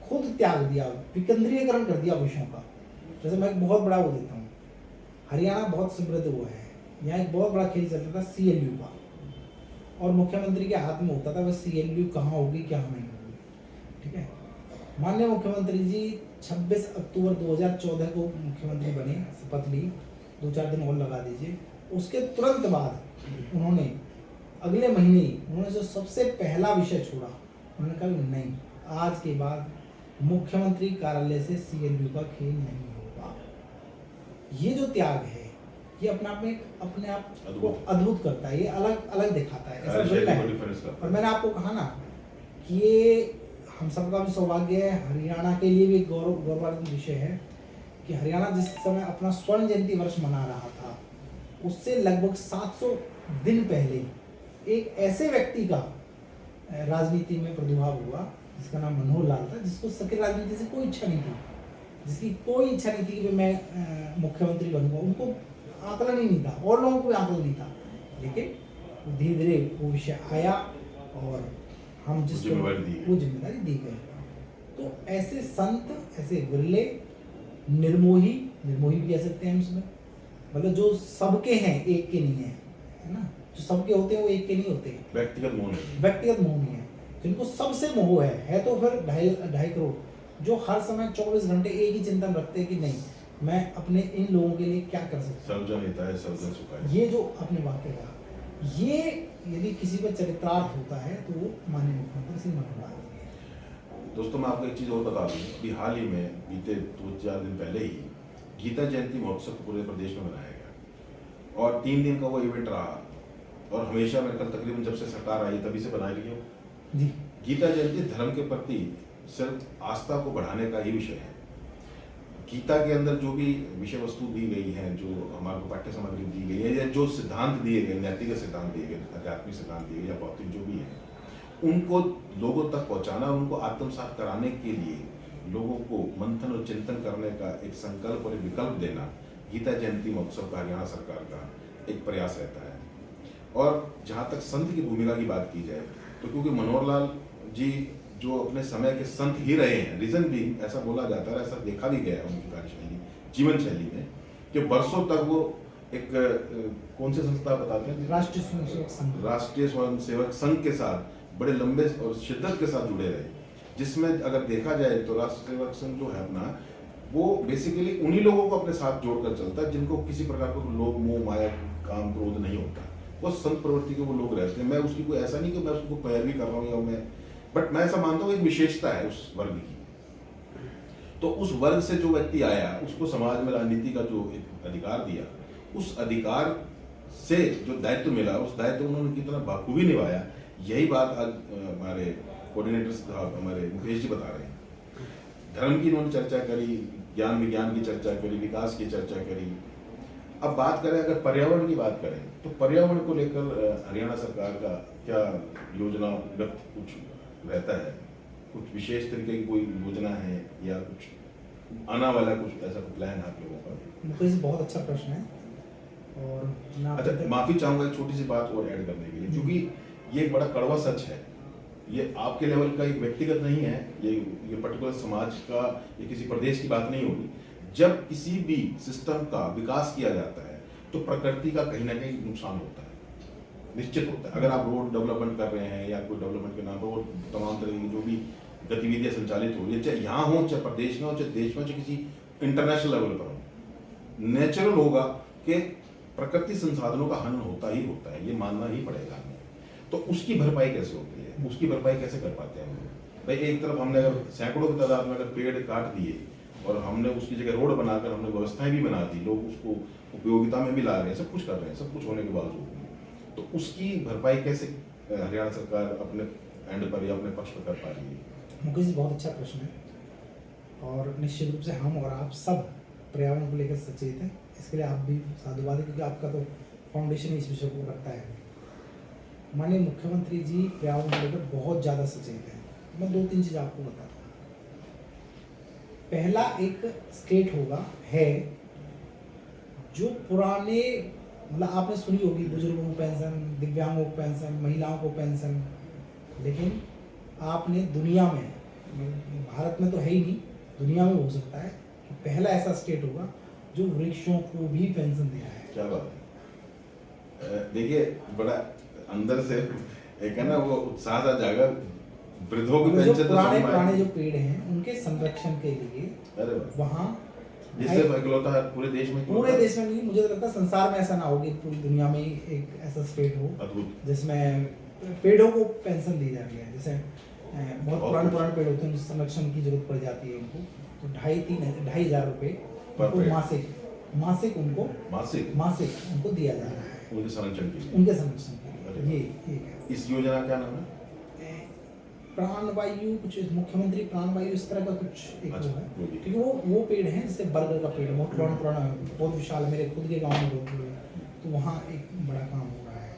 Speaker 2: खुद त्याग दिया, विकेंद्रीयकरण कर दिया विषयों का। जैसे मैं एक बहुत बड़ा वो देता हूँ, हरियाणा बहुत समृद्ध हुआ है, यहाँ एक बहुत बड़ा खेल चलता था CLU का, और मुख्यमंत्री के हाथ में होता था वह CLU कहाँ होगी क्या नहीं होगी, ठीक है। माननीय मुख्यमंत्री जी 26 अक्टूबर 2014 को मुख्यमंत्री बने, शपथ ली, 2-4 दिन और लगा दीजिए। उसके तुरंत बाद उन्होंने अगले महीने उन्होंने जो सबसे पहला विषय छोड़ा, उन्होंने कहा नहीं, आज के बाद मुख्यमंत्री कार्यालय से सीएलयू का खेल नहीं होगा। ये जो त्याग है ये अपने आप में अपने आप को अद्भुत करता है, ये अलग अलग दिखाता है, ऐसा
Speaker 1: शैली
Speaker 2: बिल्कुल
Speaker 1: को
Speaker 2: है।
Speaker 1: डिफरेंस करता
Speaker 2: और
Speaker 1: है।
Speaker 2: मैंने आपको कहा ना कि ये हम सबका भी सौभाग्य है, हरियाणा के लिए भी एक गौरवान्वित विषय है कि हरियाणा जिस समय अपना स्वर्ण जयंती वर्ष मना रहा था उससे लगभग 700 दिन पहले एक ऐसे व्यक्ति का राजनीति में प्रादुर्भाव हुआ जिसका नाम मनोहर लाल था, जिसको सक्रिय राजनीति से कोई इच्छा नहीं थी, जिसकी कोई इच्छा नहीं थी कि मैं मुख्यमंत्री बनूंगा। उनको आकलन ही नहीं था और लोगों को भी आकलन नहीं था, लेकिन धीरे धीरे वो विषय आया और हम जिस वो जिम्मेदारी दी गई। तो ऐसे संत, ऐसे विरले, निर्मोही भी कह सकते हैं इसमें, मतलब जो सबके हैं एक के नहीं है ना, जो सबके होते हैं वो एक के नहीं होते,
Speaker 1: व्यक्तिगत मोह नहीं।
Speaker 2: व्यक्तिगत मोह नहीं है, जिनको सबसे मोह है तो फिर 2.5 करोड़ जो हर समय 24 घंटे एक ही चिंतन रखते हैं कि नहीं मैं अपने इन लोगों के लिए क्या कर सकता हूँ।
Speaker 1: सर्वजन हिताय सर्वजन सुखाय।
Speaker 2: ये जो आपने वाक्य कहा, ये यदि किसी पर चरितार्थ होता है तो वो माननीय मुख्यमंत्री श्री मनोहर लाल जी हैं।
Speaker 1: दोस्तों मैं आपको एक चीज़ और बता दूं कि हाल ही में बीते 2-4 दिन पहले ही गीता जयंती महोत्सव पूरे प्रदेश में मनाया गया और 3 दिन का वो इवेंट रहा और हमेशा मेरे ख्याल तकरीबन जब से सरकार आई तभी से बनाई गई हो।
Speaker 2: जी,
Speaker 1: गीता जयंती धर्म के प्रति सिर्फ आस्था को बढ़ाने का ही विषय है। गीता के अंदर जो भी विषय वस्तु दी गई है, जो हमारे को पाठ्य सामग्री दी गई है या जो सिद्धांत दिए गए, नैतिक सिद्धांत दिए गए, आध्यात्मिक सिद्धांत दिए गए या भौतिक जो भी है, उनको लोगों तक पहुंचाना, उनको आत्मसात कराने के लिए लोगों को मंथन और चिंतन करने का एक संकल्प और एक विकल्प देना गीता जयंती महोत्सव का हरियाणा सरकार का एक प्रयास रहता है। और जहाँ तक संत की भूमिका की बात की जाए तो क्योंकि मनोहर लाल जी जो अपने समय के संत ही रहे हैं, रीजन भी ऐसा बोला जाता है, ऐसा देखा भी गया है उनकी कार्यशैली, जीवन शैली में, कि वर्षों तक वो एक कौन सी संस्था बताते हैं,
Speaker 2: राष्ट्रीय स्वयंसेवक संघ,
Speaker 1: राष्ट्रीय स्वयंसेवक संघ के साथ बड़े लंबे और शिद्दत के साथ जुड़े रहे, जिसमें अगर देखा जाए तो राष्ट्रीय सेवक संघ जो है अपना, वो बेसिकली उन्हीं लोगों को अपने साथ जोड़कर चलता है जिनको किसी प्रकार का लोभ मोह माया काम क्रोध नहीं होता। वो संत प्रवृत्ति के वो लोग रहते हैं। मैं उसकी कोई ऐसा नहीं कि मैं उसको पैरवी कर रहा हूँ या मैं, बट मैं ऐसा मानता हूँ एक विशेषता है उस वर्ग की। तो उस वर्ग से जो व्यक्ति आया उसको समाज में राजनीति का जो एक अधिकार दिया, उस अधिकार से जो दायित्व मिला उस दायित्व उन्होंने कितना बाखूबी निभाया, यही बात आज हमारे कोऑर्डिनेटर साहब हमारे मुकेश जी बता रहे हैं। धर्म की उन्होंने चर्चा करी, ज्ञान विज्ञान की चर्चा करी, विकास की चर्चा करी। अब बात करें अगर पर्यावरण की बात करें तो पर्यावरण को लेकर हरियाणा सरकार का क्या योजनागत कुछ रहता है, कुछ विशेष तरीके की कोई योजना है या कुछ आना वाला कुछ ऐसा प्लान है आप लोगों का?
Speaker 2: मुकेश, बहुत अच्छा प्रश्न है। और
Speaker 1: अच्छा, माफी चाहूंगा एक छोटी सी बात और ऐड करने के लिए, क्योंकि ये एक बड़ा कड़वा सच है। ये आपके लेवल का एक व्यक्तिगत नहीं है, ये पर्टिकुलर समाज का, ये किसी प्रदेश की बात नहीं होगी। जब किसी भी सिस्टम का विकास किया जाता है तो प्रकृति का कहीं ना कहीं नुकसान होता है, निश्चित होता है। अगर आप रोड डेवलपमेंट कर रहे हैं या कोई डेवलपमेंट के नाम पर और तमाम तरह की जो भी गतिविधियां संचालित हो रही है, चाहे यहाँ हो, चाहे प्रदेश में हो, चाहे देश में, चाहे किसी इंटरनेशनल लेवल पर हो, नेचुरल होगा कि प्रकृति संसाधनों का हनन होता ही होता है, ये मानना ही पड़ेगा हमें। तो उसकी भरपाई कैसे होती है, उसकी भरपाई कैसे कर पाते हैं हम लोग? भाई एक तरफ हमने अगर सैकड़ों की तादाद में अगर पेड़ काट दिए और हमने उसकी जगह रोड बनाकर हमने व्यवस्थाएं भी बना दी, लोग उसको उपयोगिता में भी ला रहे हैं, सब कुछ कर रहे हैं, सब कुछ होने के बावजूद, तो उसकी भरपाई कैसे हरियाणा सरकार अपने एंड पर या अपने पक्ष पर कर पा रही है?
Speaker 2: मुकेश जी, बहुत अच्छा प्रश्न है और निश्चित रूप से हम और आप सब पर्यावरण को लेकर सचेत हैं। इसके लिए आप भी साधुवाद है, क्योंकि आपका तो फाउंडेशन इस विषय को रखता है। माननीय मुख्यमंत्री जी पर्यावरण को लेकर बहुत ज़्यादा सचेत हैं। मैं 2-3 चीज़ आपको बताता हूँ। पहला, एक स्टेट होगा है जो पुराने, मतलब आपने सुनी होगी बुजुर्गों को पेंशन, दिव्यांगों को पेंशन, महिलाओं को पेंशन, लेकिन आपने दुनिया में, भारत में तो है ही नहीं, दुनिया में हो सकता है कि पहला ऐसा स्टेट होगा जो वृक्षों को भी पेंशन दे रहा है।
Speaker 1: क्या बात है। देखिए, बड़ा अंदर से एक है ना वो उत्साह सा जागा, वृद्धों की पेंशन तो
Speaker 2: पुराने जो पेड़ हैं उनके संरक्षण के लिए,
Speaker 1: अरे
Speaker 2: वहाँ
Speaker 1: जिससे इकलौता है पूरे देश में
Speaker 2: नहीं, मुझे तो लगता है संसार में ऐसा ना होगी, पूरी दुनिया में ही एक ऐसा स्टेट हो
Speaker 1: अद्भुत,
Speaker 2: जिसमें पेड़ों को पेंशन दी जा रही है। जैसे बहुत पुराने पुराने पेड़ होते हैं, उनके संरक्षण की जरूरत पड़ जाती है उनको, तो 2,500 रुपये
Speaker 1: पर
Speaker 2: उनको
Speaker 1: पेड़?
Speaker 2: मासिक उनको
Speaker 1: मासिक
Speaker 2: उनको दिया जा रहा है
Speaker 1: उनके संरक्षण के लिए।
Speaker 2: उनके संरक्षण के
Speaker 1: अरे
Speaker 2: लिए। ये है
Speaker 1: इस योजना का क्या नाम है?
Speaker 2: प्राणवायु, कुछ मुख्यमंत्री प्राणवायु इस तरह का कुछ एक
Speaker 1: अच्छा,
Speaker 2: वो है,
Speaker 1: वो भी।
Speaker 2: क्योंकि वो पेड़ है जैसे बरगद का पेड़ है, बहुत पुराना पुराना बहुत विशाल है, मेरे खुद के गांव में बहुत पेड़ है, तो वहाँ एक बड़ा काम हो रहा है।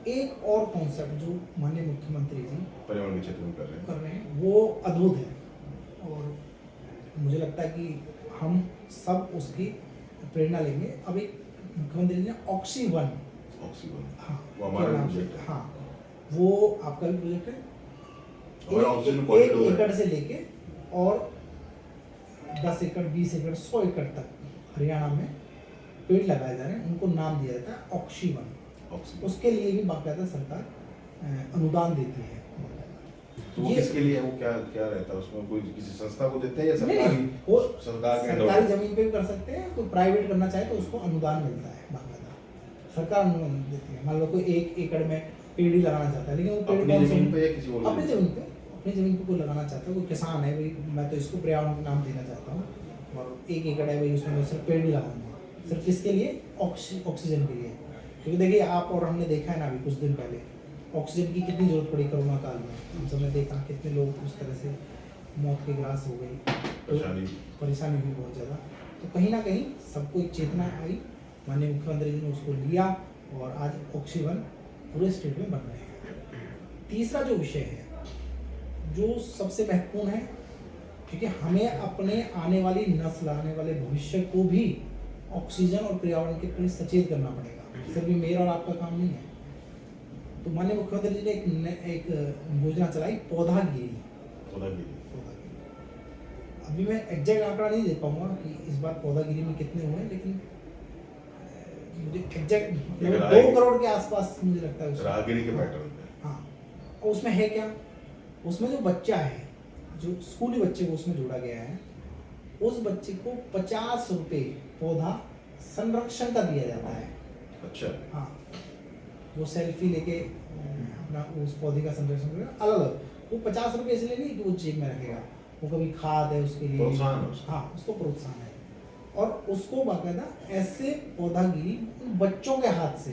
Speaker 2: एक और कॉन्सेप्ट जो माननीय मुख्यमंत्री जी
Speaker 1: पर्यावरण के क्षेत्र में कर रहे हैं।
Speaker 2: वो अद्भुत है और मुझे लगता है कि हम सब उसकी प्रेरणा लेंगे। अब एक मुख्यमंत्री जी ने ऑक्सीवन, हाँ
Speaker 1: वो हमारा
Speaker 2: के नाम से,
Speaker 1: प्रोजेक्ट है।
Speaker 2: हाँ वो आपका भी प्रोजेक्ट है।
Speaker 1: हमारा ऑक्सीजन
Speaker 2: एक
Speaker 1: कॉरिडोर है।
Speaker 2: एकड़ से लेके और 10 एकड़ 20 एकड़ 100 एकड़ तक हरियाणा में पेड़ लगाए जा रहे हैं, उनको नाम दिया जाता है ऑक्सीवन। उसके लिए भी बाकायदा सरकार अनुदान देती है।
Speaker 1: तो वो किसके लिए है? वो क्या क्या रहता है उसमें? कोई किसी संस्था को देते हैं या
Speaker 2: नहीं,
Speaker 1: सरकारी?
Speaker 2: वो
Speaker 1: सरकार के
Speaker 2: सरकारी जमीन पे भी कर सकते हैं, कोई प्राइवेट करना चाहे तो उसको अनुदान मिलता है बाकायदा, सरकार अनुदान देती है। मान लो कोई 1 एकड़ में पेड़ ही लगाना चाहता है, लेकिन वो पेड़
Speaker 1: अपनी
Speaker 2: कौन से
Speaker 1: जमीन पे या किसी और
Speaker 2: अपनी जमीन पे, अपनी जमीन पे कोई लगाना चाहता है, कोई किसान है भाई मैं तो इसको पर्यावरण का नाम देना चाहता हूँ और 1 एकड़ है भाई उसमें मैं सिर्फ पेड़ ही लगाऊंगा, सिर्फ किसके लिए? ऑक्सीजन के लिए। क्योंकि देखिए आप और हमने देखा है ना अभी कुछ दिन पहले ऑक्सीजन की कितनी जरूरत पड़ी कोरोना काल में, हम सबने देखा कितने लोग उस तरह से मौत के ग्रास हो गई, परेशानी हुई बहुत ज़्यादा। तो कहीं ना कहीं सबको एक चेतना आई, माननीय मुख्यमंत्री जी ने उसको लिया और आज ऑक्सीवन पूरे स्टेट में बन रहे हैं। तीसरा जो विषय है जो सबसे महत्वपूर्ण है, क्योंकि हमें अपने आने वाली नस्ल, आने वाले भविष्य को भी ऑक्सीजन और पर्यावरण के प्रति सचेत करना पड़ेगा, सिर्फ मेरा और आपका काम नहीं है। तो माननीय मुख्यमंत्री जी ने एक योजना चलाई पौधागिरी। अभी मैं एग्जैक्ट आंकड़ा नहीं दे पाऊंगा कि इस बार पौधागिरी में कितने हुए, लेकिन मुझे एग्जैक्ट 2 करोड़ के आसपास मुझे लगता है
Speaker 1: राहगिरी के पैटर्न पे।
Speaker 2: हाँ, और उसमें है क्या, उसमें जो बच्चा है, जो स्कूली बच्चे को उसमें जोड़ा गया है, उस बच्चे को 50 रुपये पौधा संरक्षण का दिया जाता है।
Speaker 1: अच्छा।
Speaker 2: हाँ, वो सेल्फी लेके अपना उस पौधे का संरक्षण करेगा। अलग अलग वो 50 रुपये इसलिए नहीं कि वो जेब में रखेगा, वो कभी खाद है उसके लिए,
Speaker 1: प्रोत्साहन है उसका।
Speaker 2: हाँ उसको प्रोत्साहन है, और उसको बाकायदा ऐसे पौधागिरी उन बच्चों के हाथ से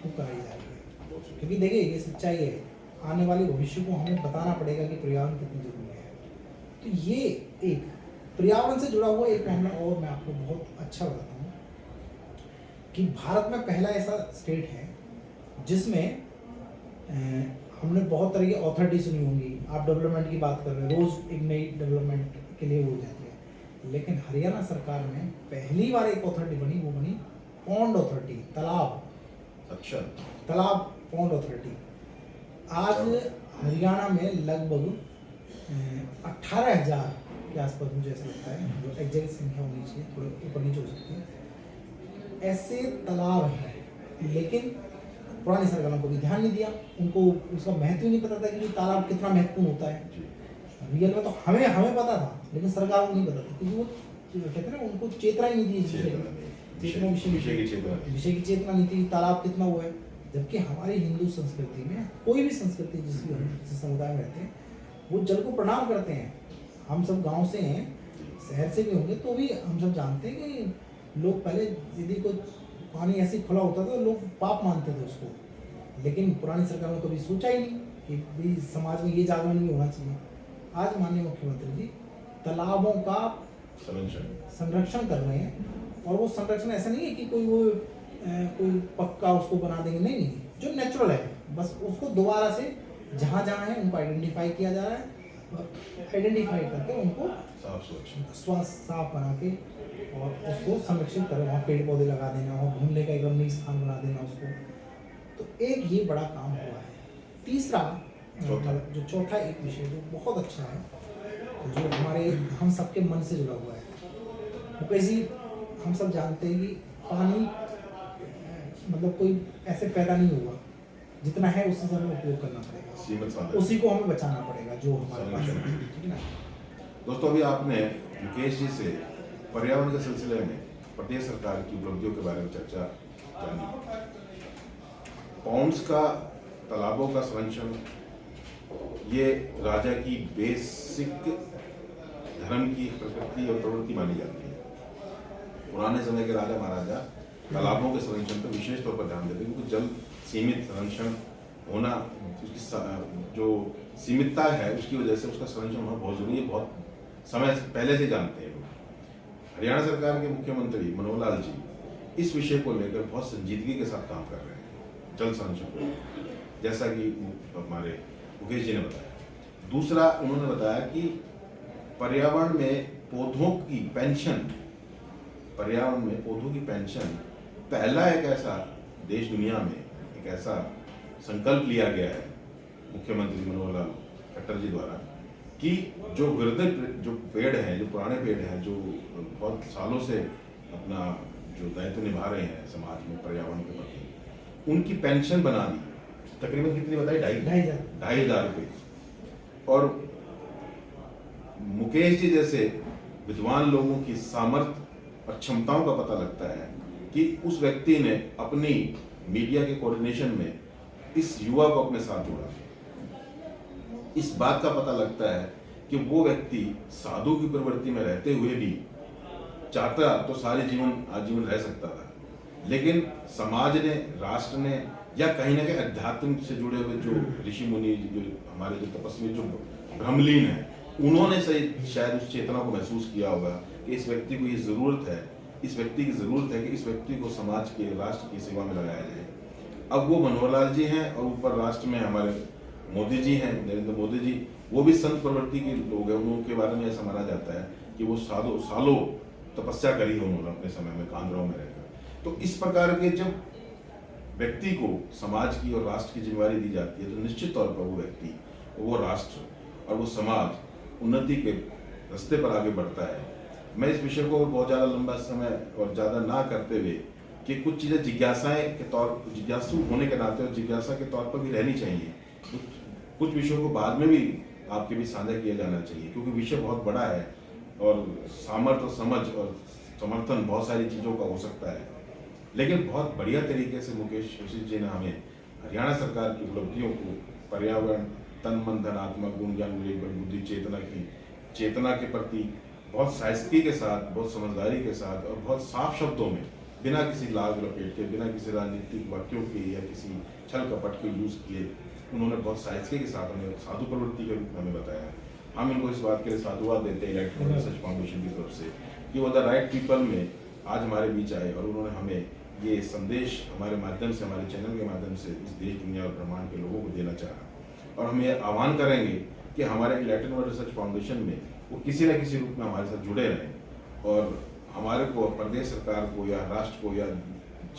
Speaker 2: वो कराई जा रही है। क्योंकि देखिए ये सच्चाई है, आने वाले भविष्य को हमें बताना पड़ेगा कि पर्यावरण कितनी जरूरी है। तो ये एक पर्यावरण से जुड़ा हुआ एक मामला और मैं आपको बहुत अच्छा बताता हूँ कि भारत में पहला ऐसा स्टेट है जिसमें हमने बहुत तरह की अथॉरिटी सुनी होंगी, आप डेवलपमेंट की बात कर रहे हैं, रोज एक नई डेवलपमेंट के लिए हो जाती है, लेकिन हरियाणा सरकार में पहली बार एक अथॉरिटी बनी, वो बनी पॉन्ड अथॉरिटी, तालाब।
Speaker 1: अच्छा।
Speaker 2: तालाब पॉन्ड अथॉरिटी। आज हरियाणा में लगभग 18,000 के आसपास मुझे ऐसा लगता है, जो एग्जैक्ट संख्या होनी चाहिए, थोड़े ऊपर नीचे हो सकती है, ऐसे तालाब हैं, लेकिन पुरानी सरकारों को भी ध्यान नहीं दिया, उनको उसका महत्व ही नहीं पता था कि तालाब कितना महत्वपूर्ण होता है। रियल में तो हमें पता था, लेकिन सरकार को नहीं पता था, क्योंकि वो कहते हैं ना उनको चेतना ही नहीं दी, चेतना विषय की चेतना नहीं थी, तालाब कितना हुआ है। जबकि हमारी हिंदू संस्कृति में, कोई भी संस्कृति जिस भी जिस समुदाय में रहते हैं, वो जल को प्रणाम करते हैं। हम सब गाँव से हैं, शहर से भी होंगे, तो भी हम सब जानते हैं कि लोग पहले यदि कोई पानी ऐसे खुला होता था तो लोग पाप मानते थे उसको, लेकिन पुरानी सरकार ने कभी सोचा ही नहीं कि भाई समाज में ये जागरण भी होना चाहिए। आज माननीय मुख्यमंत्री जी तालाबों का संरक्षण कर रहे हैं, और वो संरक्षण ऐसा नहीं है कि कोई पक्का उसको बना देंगे, नहीं, जो नेचुरल है बस उसको दोबारा से जहाँ जहाँ है उनको आइडेंटिफाई किया जा रहा है, आइडेंटिफाई करके उनको साफ बना के और उसको संरक्षित करें, वहाँ पेड़ पौधे लगा देना, वहाँ घूमने का एक रमणीय स्थान बना देना उसको। तो एक ये बड़ा काम हुआ है। तीसरा जो चौथा एक विषय जो बहुत अच्छा है, जो हमारे हम सबके मन से जुड़ा हुआ है, वो कैसी हम सब जानते हैं कि पानी मतलब कोई ऐसे पैदा नहीं होगा, जितना है उसी से हमें उपयोग करना पड़ेगा, उसी को हमें बचाना पड़ेगा जो हमारे पास है, ठीक है ना।
Speaker 1: दोस्तों अभी आपने मुकेश जी से पर्यावरण के सिलसिले में प्रदेश सरकार की उपलब्धियों के बारे में चर्चा जानी। पॉन्ड्स का, तालाबों का संरक्षण ये राजा की बेसिक धर्म की प्रकृति और प्रवृत्ति मानी जाती है। पुराने समय के राजा महाराजा तालाबों के संरक्षण पर विशेष तौर पर ध्यान देते हैं, क्योंकि जल सीमित संरक्षण होना, उसकी जो सीमितता है उसकी वजह से उसका संरक्षण होना बहुत जरूरी है। बहुत समय से पहले से जानते हैं लोग। हरियाणा सरकार के मुख्यमंत्री मनोहर लाल जी इस विषय को लेकर बहुत संजीदगी के साथ काम कर रहे हैं, जल संरक्षण को, जैसा कि हमारे मुकेश जी ने बताया। दूसरा, उन्होंने बताया कि पर्यावरण में पौधों की पेंशन, पर्यावरण में पौधों की पेंशन पहला एक ऐसा देश दुनिया में एक ऐसा संकल्प लिया गया है मुख्यमंत्री मनोहर लाल खट्टर जी द्वारा कि जो वृद्ध जो पेड़ हैं, जो पुराने पेड़ हैं, जो बहुत सालों से अपना जो दायित्व निभा रहे हैं समाज में पर्यावरण के प्रति, उनकी पेंशन बना दी। तकरीबन कितनी बताई? 2,500 रुपये। और मुकेश जी जैसे विद्वान लोगों की सामर्थ्य और क्षमताओं का पता लगता है कि उस व्यक्ति ने अपनी मीडिया के कोऑर्डिनेशन में इस युवा को अपने साथ जोड़ा। इस बात का पता लगता है कि वो व्यक्ति साधु की प्रवृत्ति में रहते हुए भी चाहता तो सारे आजीवन रह सकता था, लेकिन समाज ने, राष्ट्र ने, या कहीं ना कहीं अध्यात्म से जुड़े हुए जो ऋषि मुनि, जो हमारे जो तपस्वी, जो ब्रह्मलीन है, उन्होंने शायद उस चेतना को महसूस किया होगा कि इस व्यक्ति को ये जरूरत है, इस व्यक्ति की जरूरत है कि इस व्यक्ति को समाज के, राष्ट्र की सेवा में लगाया जाए। अब वो मनोहर लाल जी हैं और ऊपर राष्ट्र में हमारे मोदी जी हैं, नरेंद्र मोदी जी, वो भी संत प्रवृत्ति के लोग हैं। उनके बारे में ऐसा माना जाता है कि वो सालों तपस्या करी है उन्होंने अपने समय में कांगड़ाओं में रहकर। तो इस प्रकार के जब व्यक्ति को समाज की और राष्ट्र की जिम्मेदारी दी जाती है तो निश्चित तौर पर वो व्यक्ति, वो राष्ट्र और वो समाज उन्नति के रास्ते पर आगे बढ़ता है। मैं इस विषय को बहुत ज़्यादा लंबा समय और ज़्यादा ना करते हुए कि कुछ चीज़ें जिज्ञासाएं के तौर, जिज्ञासु होने के नाते और जिज्ञासा के तौर पर भी रहनी चाहिए। कुछ विषयों को बाद में भी आपके भी साझा किया जाना चाहिए, क्योंकि विषय बहुत बड़ा है और सामर्थ्य और समझ और समर्थन बहुत सारी चीज़ों का हो सकता है। लेकिन बहुत बढ़िया तरीके से मुकेश वशिष्ठ जी ने हमें हरियाणा सरकार की उपलब्धियों को, पर्यावरण, तन मन धन आत्मा, गुण ज्ञान विवेक बल बुद्धि चेतना के प्रति बहुत साहित्यिकी के साथ, बहुत समझदारी के साथ और बहुत साफ शब्दों में, बिना किसी लाग लपेट के, बिना किसी राजनीतिक वाक्यों के या किसी छल कपट के यूज़ किए, उन्होंने बहुत साहित्यिकी के साथ हमें साधु प्रवृत्ति के रूप में हमें बताया। हम इनको इस बात के लिए साधुवाद देते हैं इलेक्ट्रॉनिक रिसर्च फाउंडेशन की तरफ से कि वो द राइट पीपल में आज हमारे बीच आए और उन्होंने हमें ये संदेश हमारे माध्यम से, हमारे चैनल के माध्यम से इस देश, दुनिया और ब्रह्मांड के लोगों को देना चाहा। और हम ये आह्वान करेंगे कि हमारे इलेक्ट्रॉनिक वर्ल्ड रिसर्च फाउंडेशन में वो किसी न किसी रूप में हमारे साथ जुड़े रहें और हमारे को, प्रदेश सरकार को या राष्ट्र को या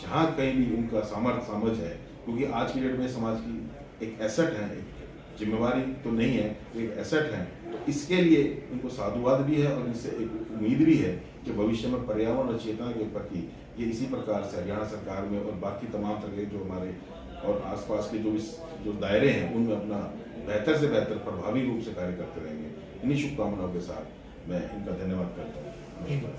Speaker 1: जहाँ कहीं भी उनका सामर्थ्य समझ है, क्योंकि आज की डेट में समाज की एक एसेट है, एक जिम्मेवारी तो नहीं है, एक एसेट है। तो इसके लिए उनको साधुवाद भी है और इनसे एक उम्मीद भी है कि भविष्य में पर्यावरण और चेतना के प्रति ये इसी प्रकार से हरियाणा सरकार में और बाकी तमाम तरह के जो हमारे और आसपास के जो दायरे हैं उनमें अपना बेहतर से बेहतर प्रभावी रूप से कार्य करते रहेंगे। इन्हीं शुभकामनाओं के साथ मैं इनका धन्यवाद करता हूँ।